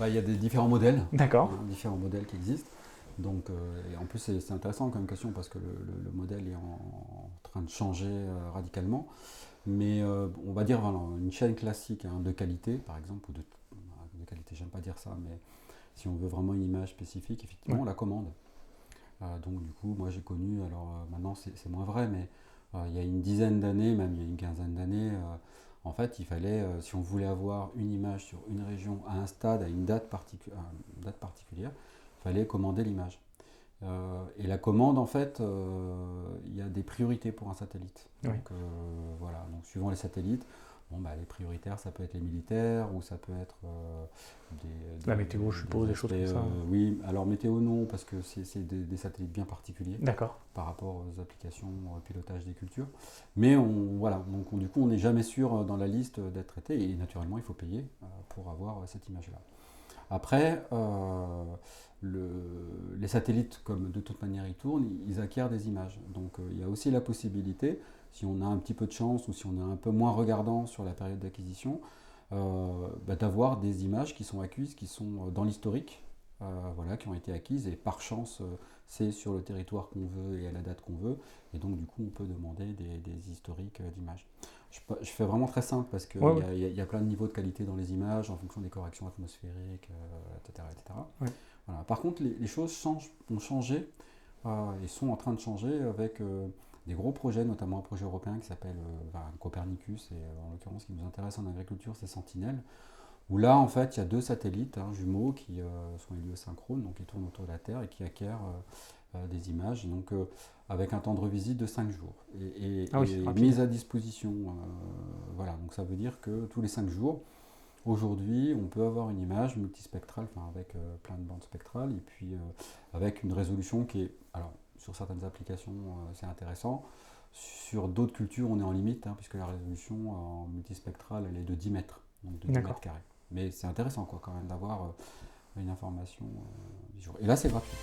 Il y a des différents modèles, D'accord. différents modèles qui existent. Donc, et en plus, c'est intéressant comme question parce que le modèle est en train de changer radicalement. Mais on va dire voilà, une chaîne classique de qualité, par exemple, ou de qualité, j'aime pas dire ça, mais si on veut vraiment une image spécifique, effectivement, Ouais. on la commande. Donc du coup, moi j'ai connu, alors maintenant c'est moins vrai, mais il y a une dizaine d'années, même il y a une quinzaine d'années, en fait il fallait, si on voulait avoir une image sur une région à un stade, à une date particulière, il fallait commander l'image. Et la commande, en fait, il y a des priorités pour un satellite. Oui. Donc voilà, donc suivant les satellites, bon, les prioritaires, ça peut être les militaires ou ça peut être La météo, je suppose, des des aspects. choses comme ça. Oui, alors météo non, parce que c'est des satellites bien particuliers D'accord. par rapport aux applications pilotage des cultures. Mais voilà, donc du coup, on n'est jamais sûr dans la liste d'être traité et naturellement, il faut payer pour avoir cette image-là. Après, les satellites, comme de toute manière ils tournent, ils acquièrent des images. Donc il y a aussi la possibilité, si on a un petit peu de chance ou si on est un peu moins regardant sur la période d'acquisition, d'avoir des images qui sont acquises, qui sont dans l'historique, voilà, qui ont été acquises et par chance c'est sur le territoire qu'on veut et à la date qu'on veut. Et donc du coup on peut demander des historiques d'images. Je fais vraiment très simple parce qu'il Ouais, y ouais. a, y a plein de niveaux de qualité dans les images en fonction des corrections atmosphériques, etc., etc. Ouais. Voilà. Par contre, les choses ont changé et sont en train de changer avec des gros projets, notamment un projet européen qui s'appelle Copernicus, et en l'occurrence qui nous intéresse en agriculture, c'est Sentinelle, où là, en fait, il y a deux satellites jumeaux qui sont héliosynchrones, donc qui tournent autour de la Terre et qui acquièrent des images, donc avec un temps de revisite de 5 jours. Ah oui, c'est Et rapide. mise à disposition, voilà, donc ça veut dire que tous les 5 jours, aujourd'hui, on peut avoir une image multispectrale, enfin avec plein de bandes spectrales, et puis avec une résolution qui est, alors sur certaines applications c'est intéressant, sur d'autres cultures on est en limite, puisque la résolution en multispectrale elle est de 10 mètres, donc de 10 mètres D'accord. carrés. Mais c'est intéressant quoi quand même d'avoir une information du jour. Et là c'est gratuit.